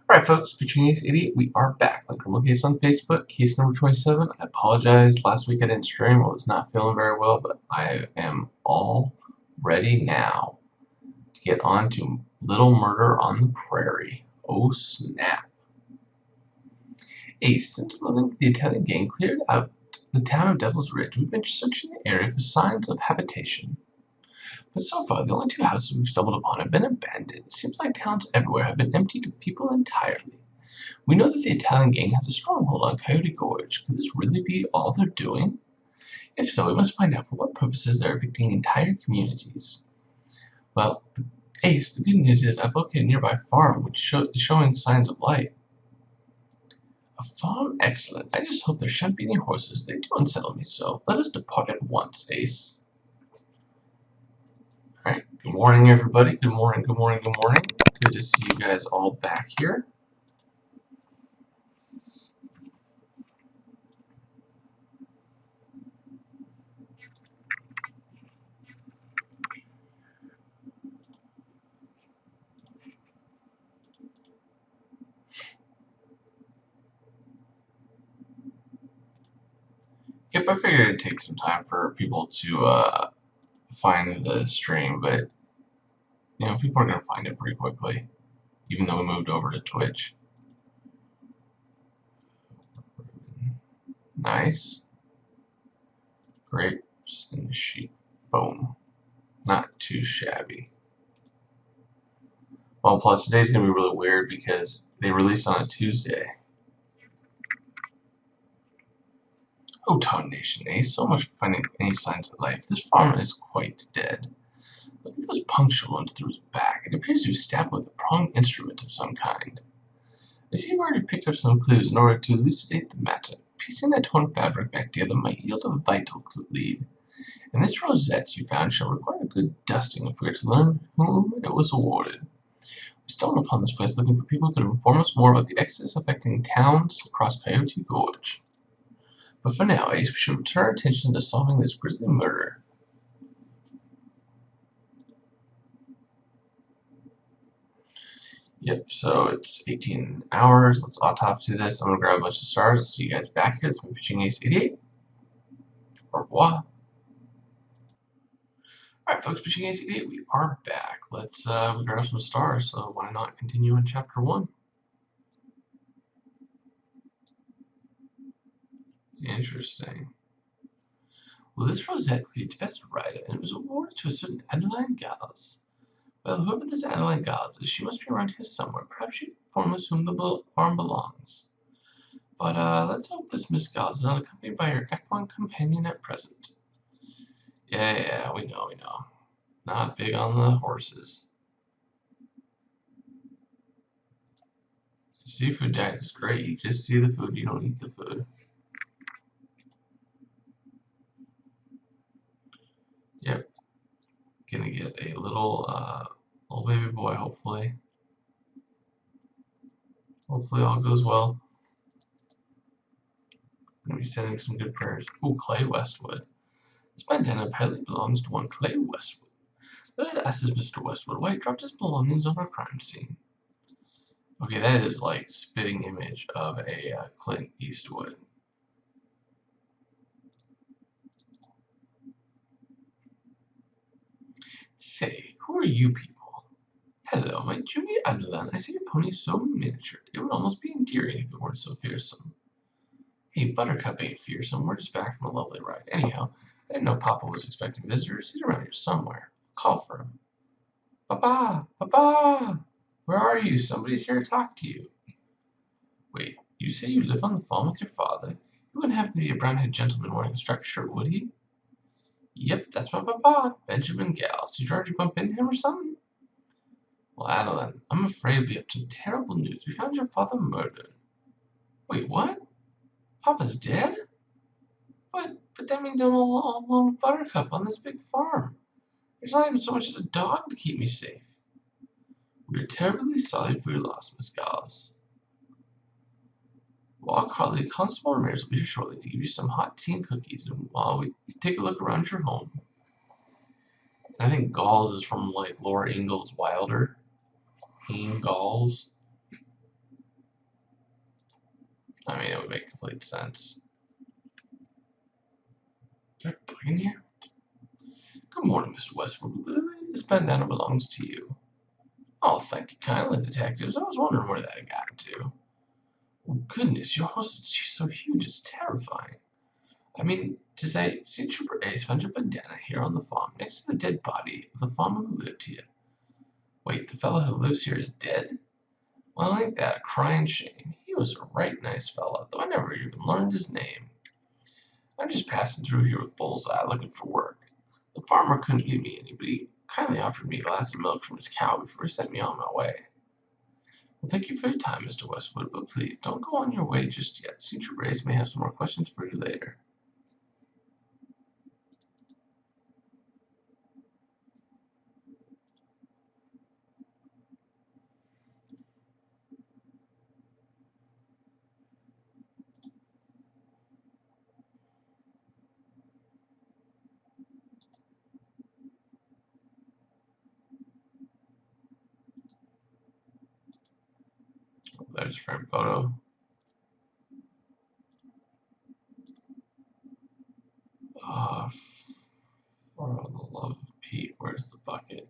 Alright folks, featuring Ace 88, we are back. Like criminal case on Facebook, case number 27. I apologize, last week I didn't stream, I was not feeling very well, but I am all ready now to get on to Little Murder on the Prairie. Oh snap. Ace, since the Italian gang cleared out the town of Devil's Ridge, we've been searching the area for signs of habitation. But so far, the only two houses we've stumbled upon have been abandoned. It seems like towns everywhere have been emptied of people entirely. We know that the Italian gang has a stronghold on Coyote Gorge. Could this really be all they're doing? If so, we must find out for what purposes they're evicting entire communities. Well, Ace, the good news is I've located a nearby farm which is showing signs of life. A farm? Excellent. I just hope there shan't be any horses. They do unsettle me so. Let us depart at once, Ace. Alright, good morning everybody. Good morning, good morning, good morning. Good to see you guys all back here. Yep, I figured it'd take some time for people to find the stream, but you know, people are gonna find it pretty quickly, even though we moved over to Twitch. Nice. Grapes and sheep. Boom. Not too shabby. Well, plus today's gonna be really weird because they released on a Tuesday. Oh, Nation, Ace, so much for finding any signs of life. This farm is quite dead. Look at those puncture wounds through his back. It appears he was stabbed with a pronged instrument of some kind. I see you've already picked up some clues in order to elucidate the matter. Piecing that torn fabric back together might yield a vital lead. And this rosette you found shall require a good dusting if we are to learn whom it was awarded. We stumbled upon this place looking for people who could inform us more about the exodus affecting towns across Coyote Gorge. But for now, Ace, we should turn our attention to solving this grisly murder. Yep, so it's 18 hours. Let's autopsy this. I'm going to grab a bunch of stars. See you guys back here. It's been Pitching Ace 88. Au revoir. Alright, folks, Pitching Ace 88, we are back. Let's grab some stars, so why not continue in Chapter 1? Interesting. Well, this rosette reads Best Writer, and it was awarded to a certain Adeline Giles. Well, whoever this Adeline Giles is, she must be around here somewhere. Perhaps she can inform us whom the farm belongs. But let's hope this Miss Giles is not accompanied by her equine companion at present. Yeah, we know. Not big on the horses. Seafood diet is great. You just see the food, you don't eat the food. Yep. Gonna get a little baby boy, hopefully. Hopefully all goes well. Gonna be sending some good prayers. Ooh, Clay Westwood. This bandana apparently belongs to one Clay Westwood. Let us ask this Mr. Westwood why he dropped his belongings on our crime scene. Okay, that is like spitting image of a Clint Eastwood. Say, who are you people? Hello, my Jimmy Adeline. I see your pony is so miniature. It would almost be endearing if it weren't so fearsome. Hey, Buttercup ain't fearsome. We're just back from a lovely ride. Anyhow, I didn't know Papa was expecting visitors. He's around here somewhere. I'll call for him. Papa! Papa! Where are you? Somebody's here to talk to you. Wait, you say you live on the farm with your father? He wouldn't happen to be a brown-haired gentleman wearing a striped shirt, would he? Yep, that's my papa, Benjamin Gals. Did you already bump into him or something? Well, Adeline, I'm afraid we have some terrible news. We found your father murdered. Wait, what? Papa's dead? But that means I'm all alone with Buttercup on this big farm. There's not even so much as a dog to keep me safe. We are terribly sorry for your loss, Miss Gals. Well, our colleague Constable Ramirez will be here shortly to give you some hot tea and cookies, and while we take a look around your home. And I think Gauls is from like Laura Ingalls Wilder. Hayne Gauls. I mean, it would make complete sense. Is there a bug in here? Good morning, Mr. Westwood. This bandana belongs to you. Oh, thank you kindly, detectives. I was wondering where that had gotten to. Oh, goodness, your horse is so huge, it's terrifying. I mean, to say, see Trooper Ace found your bandana here on the farm, next to the dead body of the farmer who lived here. Wait, the fellow who lives here is dead? Well, ain't that a crying shame? He was a right nice fellow, though I never even learned his name. I'm just passing through here with Bullseye looking for work. The farmer couldn't give me any, but he kindly offered me a glass of milk from his cow before he sent me on my way. Well, thank you for your time, Mr. Westwood, but please don't go on your way just yet. Senior Brace may have some more questions for you later. There's frame photo. For the love of Pete, where's the bucket?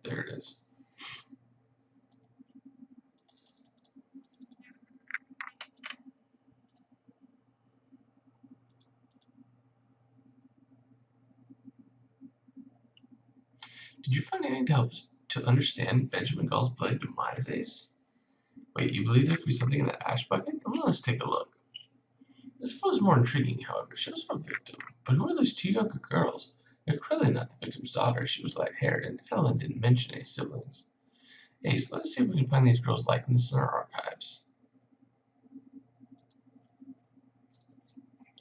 There it is. Did you find anything to help us to understand Benjamin Gall's bloody demise, Ace? Wait, you believe there could be something in that ash bucket? Then let's take a look. This photo is more intriguing, however. It shows our victim. But who are those two younger girls? They're clearly not the victim's daughter. She was light-haired, and Adeline didn't mention any siblings. Ace, let's see if we can find these girls' likenesses in our archives.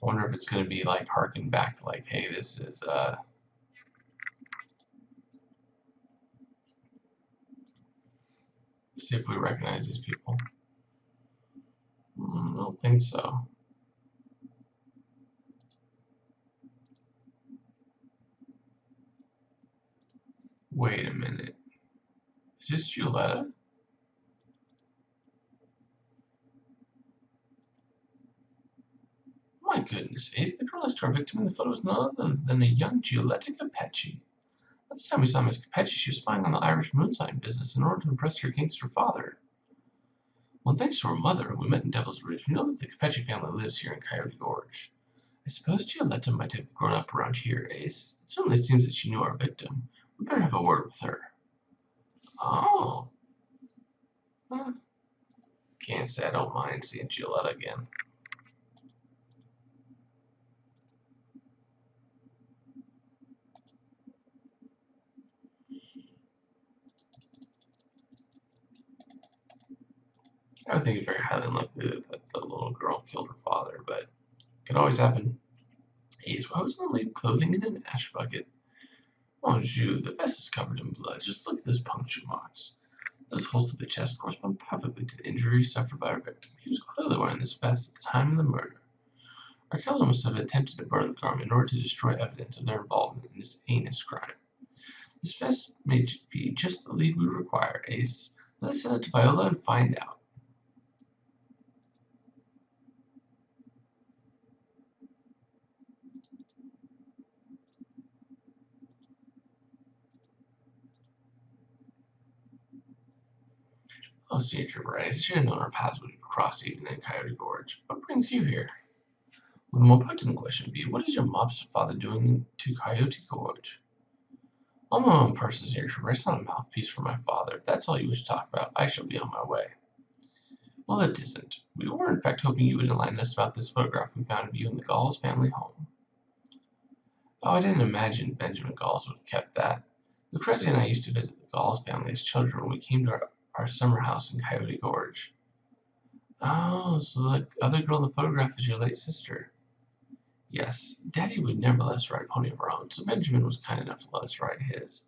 I wonder if it's going to be like harken back to like, hey, this is see if we recognize these people. I don't think so. Wait a minute. Is this Giulietta? My goodness, Ace, the girl next to our victim in the photo is none other than a young Giulietta Capecci. Last time we saw Miss Capecci, she was spying on the Irish moonshine business in order to impress her gangster father. Well, thanks to her mother, who we met in Devil's Ridge, we know that the Capecci family lives here in Coyote Gorge. I suppose Giulietta might have grown up around here, Ace. It certainly seems that she knew our victim. We better have a word with her. Oh. Huh. Can't say I don't mind seeing Giulietta again. I would think it's very highly unlikely that the little girl killed her father, but it could always happen. Ace, why was going to leave clothing in an ash bucket? Mon Dieu, the vest is covered in blood. Just look at those puncture marks. Those holes to the chest correspond perfectly to the injury suffered by our victim. He was clearly wearing this vest at the time of the murder. Our killer must have attempted to burn the garment in order to destroy evidence of their involvement in this heinous crime. This vest may be just the lead we require, Ace. Let us send it to Viola and find out. Oh, Senior Bryce, I should have known our paths would cross even in Coyote Gorge. What brings you here? Well, the more pertinent question would be, what is your mobster father doing to Coyote Gorge? All my own person's here, Bryce, not a mouthpiece for my father. If that's all you wish to talk about, I shall be on my way. Well, it isn't. We were in fact hoping you would enlighten us about this photograph we found of you in the Galls family home. Oh, I didn't imagine Benjamin Galls would have kept that. Lucrezia and I used to visit the Galls family as children when we came to our summer house in Coyote Gorge. Oh, so the other girl in the photograph is your late sister. Yes, Daddy would never let us ride a pony of our own, so Benjamin was kind enough to let us ride his.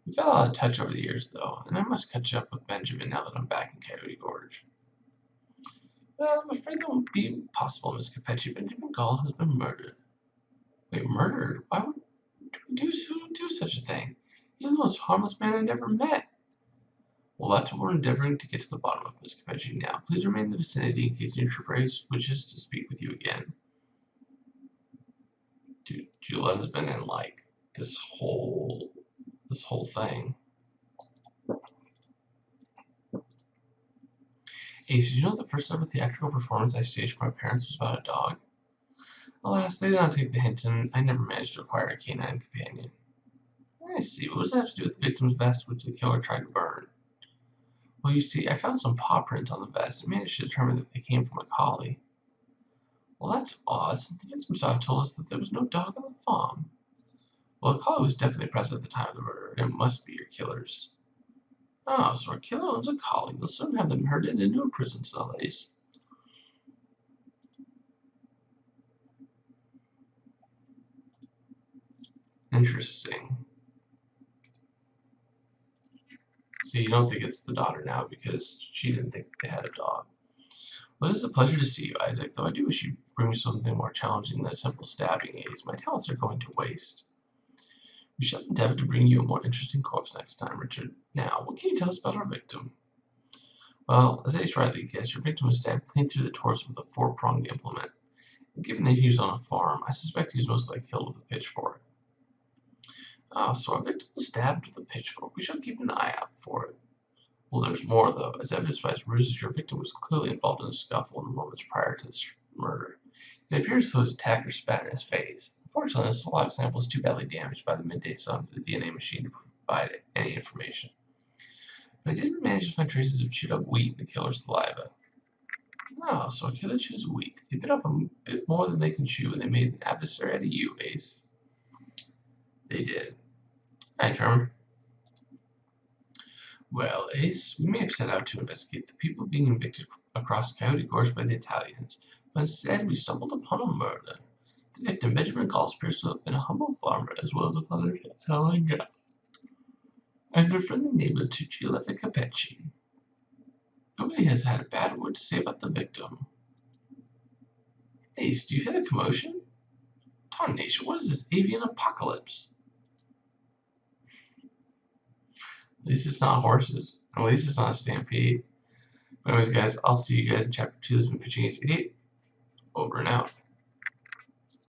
We fell out of touch over the years, though, and I must catch up with Benjamin now that I'm back in Coyote Gorge. Well, I'm afraid that won't be possible, Miss Capecci. Benjamin Gall has been murdered. Wait, murdered? Why would who do such a thing? He's the most harmless man I ever met. Well, that's what we're endeavoring to get to the bottom of, Miss Cappucci. Now, please remain in the vicinity in case your Prairie wishes to speak with you again. Dude, Julia's been in like this whole thing. Ace, did you know the first ever theatrical performance I staged for my parents was about a dog? Alas, they did not take the hint, and I never managed to acquire a canine companion. I see. What does that have to do with the victim's vest, which the killer tried to burn? Well, you see, I found some paw prints on the vest and managed to determine that they came from a collie. Well, that's odd, since the victim's dog told us that there was no dog on the farm. Well, the collie was definitely present at the time of the murder, and it must be your killer's. Oh, so our killer owns a collie. They'll soon have them herded into a prison cell, Ace. Interesting. So you don't think it's the daughter now because she didn't think they had a dog. Well, it is a pleasure to see you, Isaac, though I do wish you'd bring me something more challenging than a simple stabbing, Ace. My talents are going to waste. We shall endeavor to bring you a more interesting corpse next time, Richard. Now, what can you tell us about our victim? Well, as Ace rightly guessed, your victim was stabbed clean through the torso with a four-pronged implement. And given that he was on a farm, I suspect he was most likely killed with a pitchfork. Ah, so our victim was stabbed with a pitchfork. We shall keep an eye out for it. Well, there's more, though. As evidenced by his bruises, your victim was clearly involved in a scuffle in the moments prior to this murder. It appears as though his attacker spat in his face. Unfortunately, his saliva sample was too badly damaged by the midday sun for the DNA machine to provide any information. But I did manage to find traces of chewed up wheat in the killer's saliva. Ah, so a killer chews wheat. They bit off a bit more than they can chew, and they made an adversary out of you, Ace. They did. Alright, Trevor. Well, Ace, we may have set out to investigate the people being evicted across Coyote Gorge by the Italians, but instead we stumbled upon a murder. The victim, Benjamin Gall, appears to have been a humble farmer as well as a father to Ellen and a friendly neighbor to Giulietta Cappucci. Nobody has had a bad word to say about the victim. Ace, do you hear the commotion? Tarnation, what is this avian apocalypse? At least it's not horses. At least it's not a stampede. But anyways, guys, I'll see you guys in Chapter 2. This has been Pitching Ace 88. Over and out.